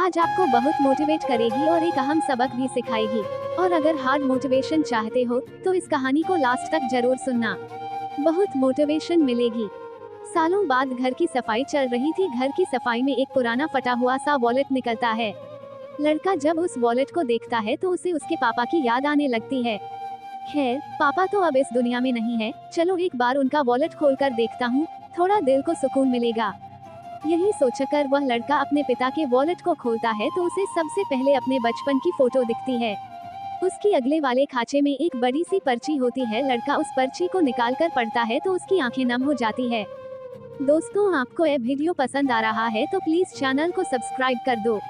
आज आपको बहुत मोटिवेट करेगी और एक अहम सबक भी सिखाएगी। और अगर हार्ड मोटिवेशन चाहते हो तो इस कहानी को लास्ट तक जरूर सुनना, बहुत मोटिवेशन मिलेगी। सालों बाद घर की सफाई चल रही थी। घर की सफाई में एक पुराना फटा हुआ सा वॉलेट निकलता है। लड़का जब उस वॉलेट को देखता है तो उसे उसके पापा की याद आने लगती है। खैर, पापा तो अब इस दुनिया में नहीं है, चलो एक बार उनका वॉलेट खोलकर देखता हूँ, थोड़ा दिल को सुकून मिलेगा। यही सोचकर वह लड़का अपने पिता के वॉलेट को खोलता है तो उसे सबसे पहले अपने बचपन की फोटो दिखती है। उसकी अगले वाले खांचे में एक बड़ी सी पर्ची होती है। लड़का उस पर्ची को निकालकर पढ़ता है तो उसकी आंखें नम हो जाती है। दोस्तों, आपको यह वीडियो पसंद आ रहा है तो प्लीज चैनल को सब्सक्राइब कर दो।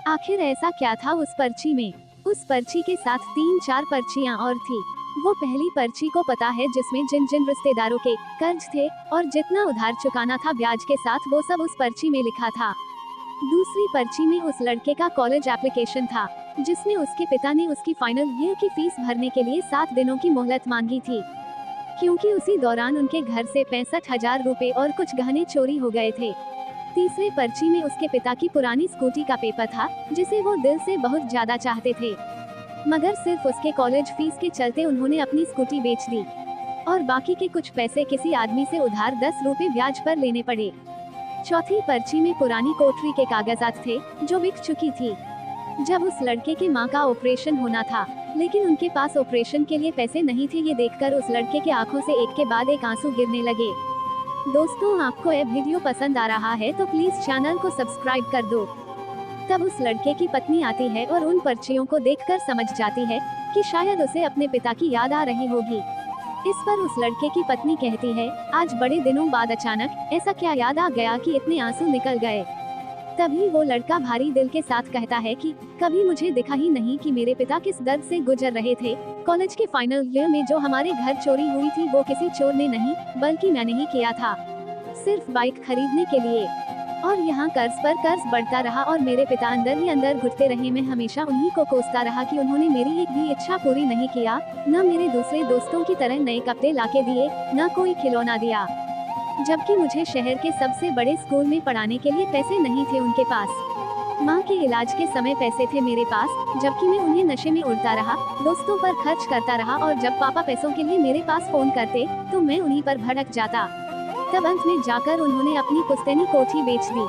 आखिर ऐसा क्या था उस पर्ची में? उस पर्ची के साथ 3-4 पर्चियां और थी। वो पहली पर्ची को पता है जिसमें जिन जिन रिश्तेदारों के कर्ज थे और जितना उधार चुकाना था ब्याज के साथ, वो सब उस पर्ची में लिखा था। दूसरी पर्ची में उस लड़के का कॉलेज एप्लीकेशन था जिसमें उसके पिता ने उसकी फाइनल ईयर की फीस भरने के लिए 7 दिनों की मोहलत मांगी थी, क्योंकि उसी दौरान उनके घर से 65,000 रुपए और कुछ गहने चोरी हो गए थे। तीसरी पर्ची में उसके पिता की पुरानी स्कूटी का पेपर था जिसे वो दिल से बहुत ज्यादा चाहते थे, मगर सिर्फ उसके कॉलेज फीस के चलते उन्होंने अपनी स्कूटी बेच दी और बाकी के कुछ पैसे किसी आदमी से उधार 10 रुपए ब्याज पर लेने पड़े। चौथी पर्ची में पुरानी कोठरी के कागजात थे जो बिक चुकी थी। जब उस लड़के के मां का ऑपरेशन होना था लेकिन उनके पास ऑपरेशन के लिए पैसे नहीं थे, ये देखकर उस लड़के के आंखों से एक के बाद एक आंसू गिरने लगे। दोस्तों, आपको यह वीडियो पसंद आ रहा है तो प्लीज चैनल को सब्सक्राइब कर दो। तब उस लड़के की पत्नी आती है और उन पर्चियों को देखकर समझ जाती है कि शायद उसे अपने पिता की याद आ रही होगी। इस पर उस लड़के की पत्नी कहती है, आज बड़े दिनों बाद अचानक ऐसा क्या याद आ गया कि इतने आंसू निकल गए? तभी वो लड़का भारी दिल के साथ कहता है कि कभी मुझे दिखा ही नहीं कि मेरे पिता किस दर्द से गुजर रहे थे। कॉलेज के फाइनल ईयर में जो हमारे घर चोरी हुई थी वो किसी चोर ने नहीं बल्कि मैंने ही किया था, सिर्फ बाइक खरीदने के लिए। और यहाँ कर्ज पर कर्ज बढ़ता रहा और मेरे पिता अंदर ही अंदर घुटते रहे। मैं हमेशा उन्हीं को कोसता रहा कि उन्होंने मेरी एक भी इच्छा पूरी नहीं किया, न मेरे दूसरे दोस्तों की तरह नए कपड़े लाके दिए, न कोई खिलौना दिया, जबकि मुझे शहर के सबसे बड़े स्कूल में पढ़ाने के लिए पैसे नहीं थे उनके पास। माँ के इलाज के समय पैसे थे मेरे पास, जबकि मैं उन्हें नशे में उड़ता रहा, दोस्तों पर खर्च करता रहा और जब पापा पैसों के लिए मेरे पास फोन करते तो मैं उन्हीं पर भड़क जाता। तब अंत में जाकर उन्होंने अपनी पुश्तैनी कोठी बेच दी।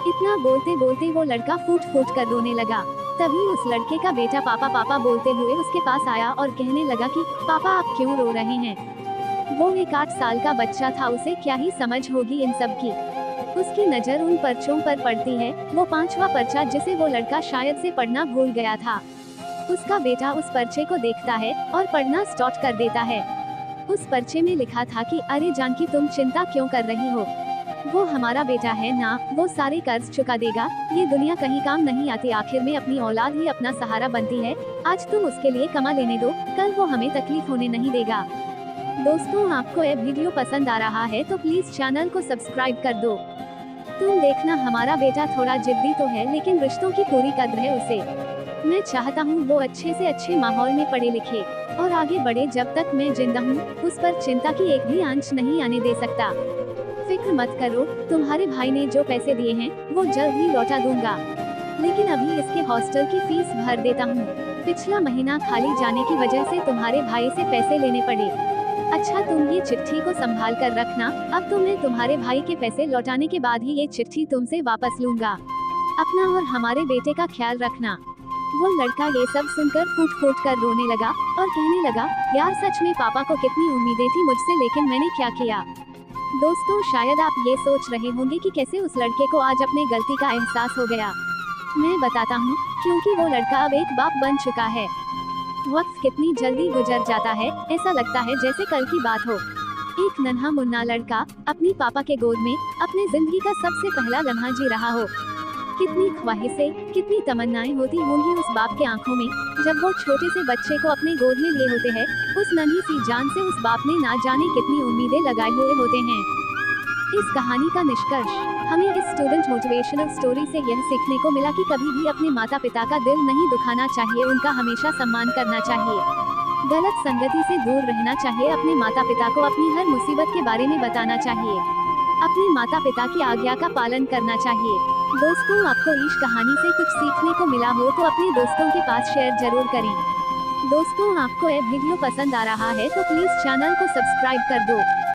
इतना बोलते बोलते वो लड़का फूट फूट कर रोने लगा। तभी उस लड़के का बेटा पापा पापा बोलते हुए उसके पास आया और कहने लगा कि पापा आप क्यों रो रहे हैं? वो एक 8 साल का बच्चा था, उसे क्या ही समझ होगी इन सब की। उसकी नजर उन पर्चों पर पड़ती है, वो 5वां पर्चा जिसे वो लड़का शायद से पढ़ना भूल गया था। उसका बेटा उस पर्चे को देखता है और पढ़ना स्टार्ट कर देता है। उस पर्चे में लिखा था कि अरे जानकी, तुम चिंता क्यों कर रही हो? वो हमारा बेटा है ना, वो सारे कर्ज चुका देगा। ये दुनिया कहीं काम नहीं आती, आखिर में अपनी औलाद ही अपना सहारा बनती है। आज तुम उसके लिए कमा लेने दो, कल वो हमें तकलीफ होने नहीं देगा। दोस्तों, आपको यह वीडियो पसंद आ रहा है तो प्लीज चैनल को सब्सक्राइब कर दो। तुम देखना, हमारा बेटा थोड़ा जिद्दी तो है लेकिन रिश्तों की पूरी कद्र है उसे। मैं चाहता हूँ वो अच्छे से अच्छे माहौल में पढ़े लिखे और आगे बढ़े। जब तक मैं जिंदा हूँ उस पर चिंता की एक भी आंच नहीं आने दे सकता। फिक्र मत करो, तुम्हारे भाई ने जो पैसे दिए हैं वो जल्द ही लौटा दूंगा, लेकिन अभी इसके हॉस्टल की फीस भर देता हूँ। पिछला महीना खाली जाने की वजह से तुम्हारे भाई से पैसे लेने पड़े। अच्छा, तुम ये चिट्ठी को संभाल कर रखना, अब तो मैं तुम्हारे भाई के पैसे लौटाने के बाद ही ये चिट्ठी तुमसे वापस लूंगा। अपना और हमारे बेटे का ख्याल रखना। वो लड़का ये सब सुनकर फूट फूट कर रोने लगा और कहने लगा, यार सच में पापा को कितनी उम्मीदें थी मुझसे, लेकिन मैंने क्या किया? दोस्तों, शायद आप ये सोच रहे होंगे कि कैसे उस लड़के को आज अपने गलती का एहसास हो गया। मैं बताता हूँ, क्योंकि वो लड़का अब एक बाप बन चुका है। वक्त कितनी जल्दी गुजर जाता है, ऐसा लगता है जैसे कल की बात हो। एक नन्हा मुन्ना लड़का अपनी पापा के गोद में अपने जिंदगी का सबसे पहला लम्हा जी रहा हो। कितनी ख्वाहिशें, कितनी तमन्नाएं होती होंगी उस बाप के आंखों में जब वो छोटे से बच्चे को अपने गोद में लिए होते हैं। उस नन्ही सी जान से उस बाप ने ना जाने कितनी उम्मीदें लगाए हुए होते हैं। इस कहानी का निष्कर्ष हमें इस स्टूडेंट मोटिवेशनल स्टोरी से यह सीखने को मिला कि कभी भी अपने माता पिता का दिल नहीं दुखाना चाहिए, उनका हमेशा सम्मान करना चाहिए, गलत संगति से दूर रहना चाहिए, अपने माता पिता को अपनी हर मुसीबत के बारे में बताना चाहिए। अपने माता पिता की आज्ञा का पालन करना चाहिए। दोस्तों, आपको इस कहानी से कुछ सीखने को मिला हो तो अपने दोस्तों के पास शेयर जरूर करें। दोस्तों, आपको यह वीडियो पसंद आ रहा है तो प्लीज चैनल को सब्सक्राइब कर दो।